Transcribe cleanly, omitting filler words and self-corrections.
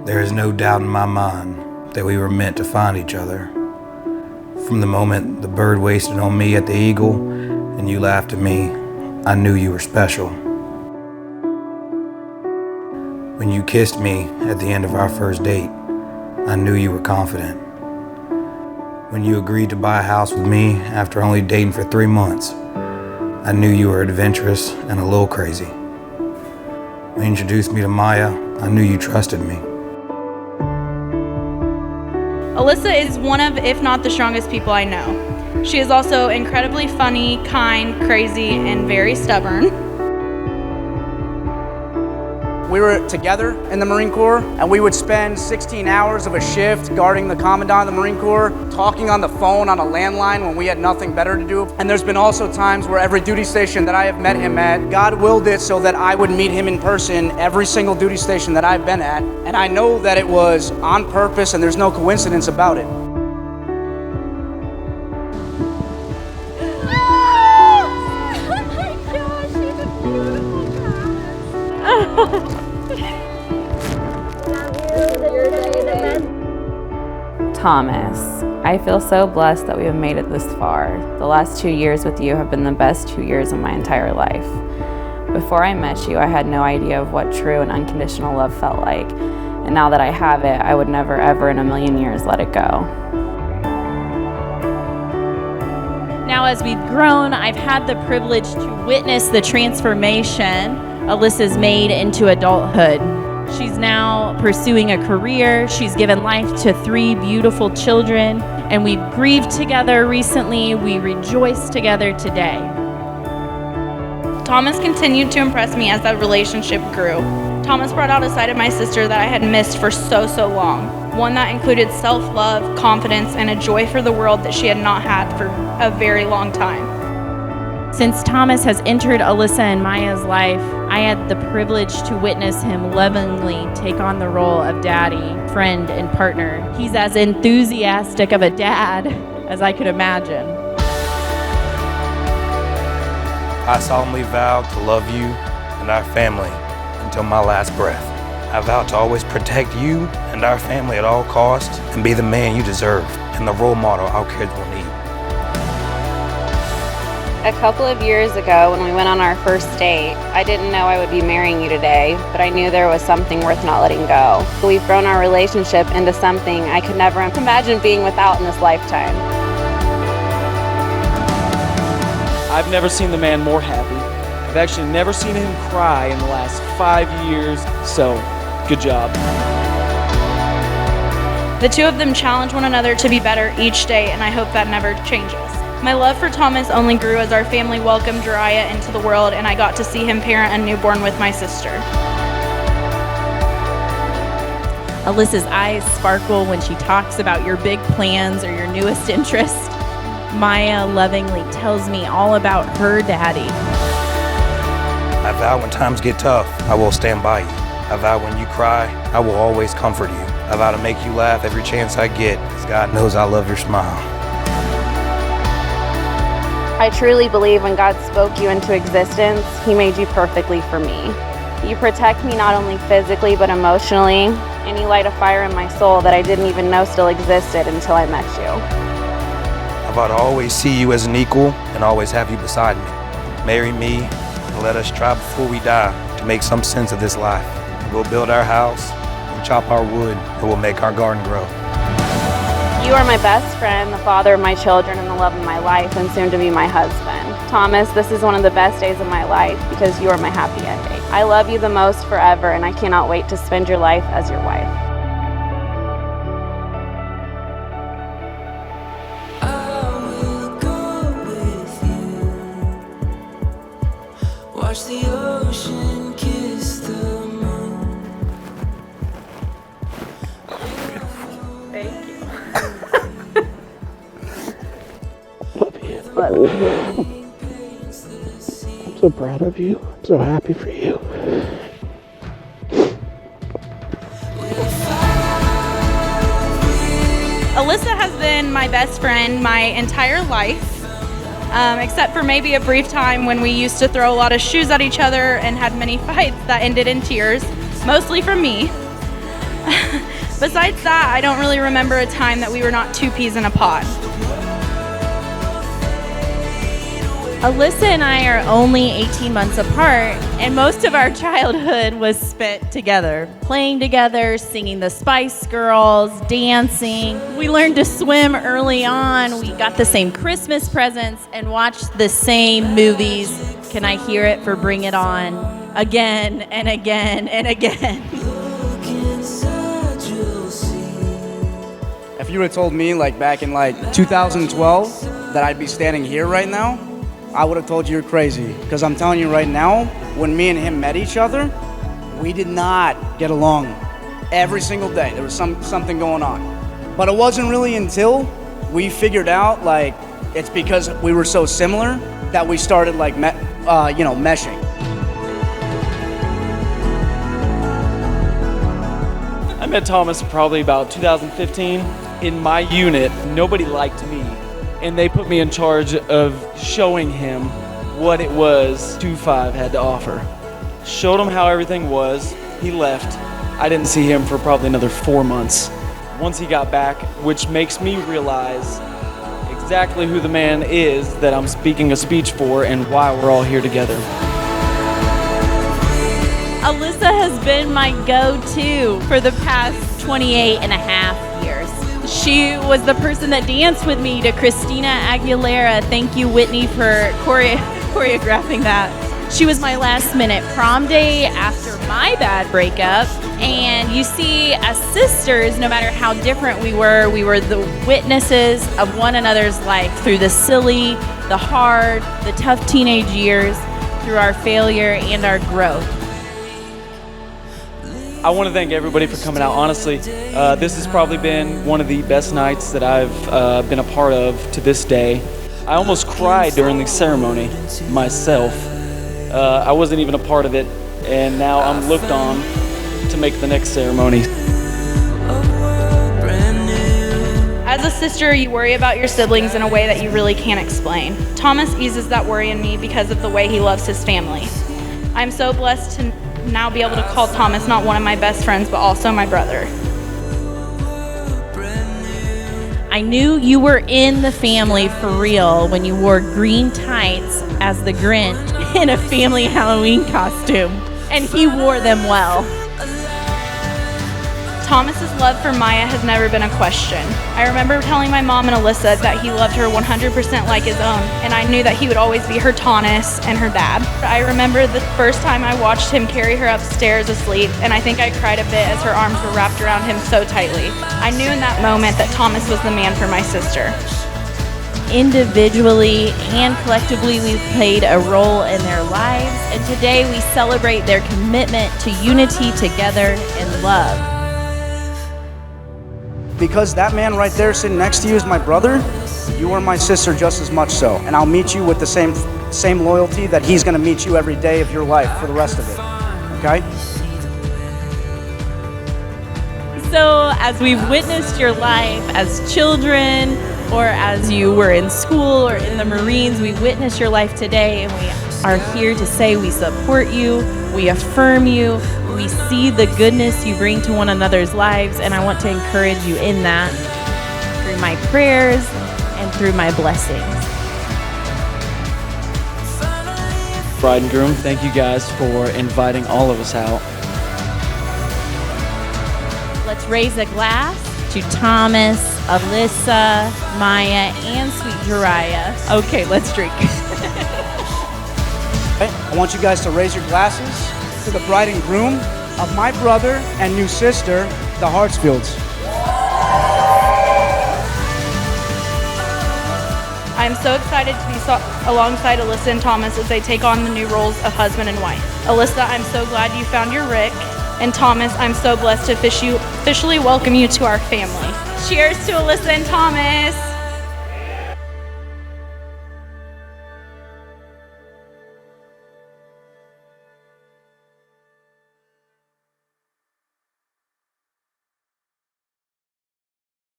There is no doubt in my mind that we were meant to find each other. From the moment the bird wasted on me at the Eagle and you laughed at me, I knew you were special. When you kissed me at the end of our first date, I knew you were confident. When you agreed to buy a house with me after only dating for 3 months, I knew you were adventurous and a little crazy. When you introduced me to Maya, I knew you trusted me. Alyssa is one of, if not the strongest people I know. She is also incredibly funny, kind, crazy, and very stubborn. We were together in the Marine Corps, and we would spend 16 hours of a shift guarding the Commandant of the Marine Corps, talking on the phone on a landline when we had nothing better to do. And there's been also times where every duty station that I have met him at, God willed it so that I would meet him in person every single duty station that I've been at. And I know that it was on purpose and there's no coincidence about it. Thomas, I feel so blessed that we have made it this far. The last 2 years with you have been the best 2 years of my entire life. Before I met you, I had no idea of what true and unconditional love felt like. And now that I have it, I would never ever in a million years let it go. Now as we've grown, I've had the privilege to witness the transformation Alyssa's made into adulthood. She's now pursuing a career. She's given life to 3 beautiful children, and we've grieved together recently. We rejoice together today. Thomas continued to impress me as that relationship grew. Thomas brought out a side of my sister that I had missed for so long. One that included self-love, confidence, and a joy for the world that she had not had for a very long time. Since Thomas has entered Alyssa and Maya's life, I had the privilege to witness him lovingly take on the role of daddy, friend, and partner. He's as enthusiastic of a dad as I could imagine. I solemnly vow to love you and our family until my last breath. I vow to always protect you and our family at all costs and be the man you deserve and the role model our kids will need. A couple of years ago, when we went on our first date, I didn't know I would be marrying you today, but I knew there was something worth not letting go. We've grown our relationship into something I could never imagine being without in this lifetime. I've never seen the man more happy. I've actually never seen him cry in the last 5 years, so good job. The two of them challenge one another to be better each day, and I hope that never changes. My love for Thomas only grew as our family welcomed Jiraiya into the world and I got to see him parent a newborn with my sister. Alyssa's eyes sparkle when she talks about your big plans or your newest interest. Maya lovingly tells me all about her daddy. I vow when times get tough, I will stand by you. I vow when you cry, I will always comfort you. I vow to make you laugh every chance I get, because God knows I love your smile. I truly believe when God spoke you into existence, He made you perfectly for me. You protect me not only physically but emotionally, and you light a fire in my soul that I didn't even know still existed until I met you. I vow to always see you as an equal and always have you beside me. Marry me and let us try before we die to make some sense of this life. We'll build our house, we'll chop our wood, and we'll make our garden grow. You are my best friend, the father of my children, and the love of my life, and soon to be my husband. Thomas, this is one of the best days of my life because you are my happy ending. I love you the most forever, and I cannot wait to spend your life as your wife. I will go with you. Watch the ocean kiss the moon. Thank you. I'm so proud of you. I'm so happy for you. Alyssa has been my best friend my entire life, except for maybe a brief time when we used to throw a lot of shoes at each other and had many fights that ended in tears, mostly from me. Besides that, I don't really remember a time that we were not two peas in a pod. Alyssa and I are only 18 months apart, and most of our childhood was spent together, playing together, singing the Spice Girls, dancing. We learned to swim early on. We got the same Christmas presents and watched the same movies. Can I hear it for Bring It On? Again and again and again. If you would have told me like back in like 2012 that I'd be standing here right now, I would have told you you're crazy. Because I'm telling you right now, when me and him met each other, we did not get along every single day. There was something going on. But it wasn't really until we figured out like it's because we were so similar that we started like meshing. I met Thomas probably about 2015. In my unit, nobody liked me, and they put me in charge of showing him what it was 2-5 had to offer. Showed him how everything was. He left. I didn't see him for probably another 4 months. Once he got back, which makes me realize exactly who the man is that I'm speaking a speech for and why we're all here together. Alyssa has been my go-to for the past 28 and a half years. She was the person that danced with me to Christina Aguilera. Thank you, Whitney, for choreographing that. She was my last minute prom day after my bad breakup. And you see, as sisters, no matter how different we were the witnesses of one another's life through the silly, the hard, the tough teenage years, through our failure and our growth. I want to thank everybody for coming out. Honestly, this has probably been one of the best nights that I've been a part of to this day. I almost cried during the ceremony myself. I wasn't even a part of it, and now I'm looked on to make the next ceremony. As a sister, you worry about your siblings in a way that you really can't explain. Thomas eases that worry in me because of the way he loves his family. I'm so blessed to now be able to call Thomas not one of my best friends, but also my brother. I knew you were in the family for real when you wore green tights as the Grinch in a family Halloween costume, and he wore them well. Thomas's love for Maya has never been a question. I remember telling my mom and Alyssa that he loved her 100% like his own, and I knew that he would always be her Thomas and her dad. I remember the first time I watched him carry her upstairs asleep, and I think I cried a bit as her arms were wrapped around him so tightly. I knew in that moment that Thomas was the man for my sister. Individually and collectively, we've played a role in their lives, and today we celebrate their commitment to unity together in love. Because that man right there sitting next to you is my brother, you are my sister just as much so. And I'll meet you with the same loyalty that he's gonna meet you every day of your life for the rest of it, okay? So as we've witnessed your life as children, or as you were in school or in the Marines, we've witnessed your life today, and we are here to say we support you, we affirm you, we see the goodness you bring to one another's lives, and I want to encourage you in that through my prayers and through my blessings. Bride and groom, thank you guys for inviting all of us out. Let's raise a glass to Thomas, Alyssa, Maya, and sweet Jariah. Okay, let's drink. I want you guys to raise your glasses to the bride and groom of my brother and new sister, the Hartsfields. I'm so excited to be alongside Alyssa and Thomas as they take on the new roles of husband and wife. Alyssa, I'm so glad you found your Rick. And Thomas, I'm so blessed to officially welcome you to our family. Cheers to Alyssa and Thomas.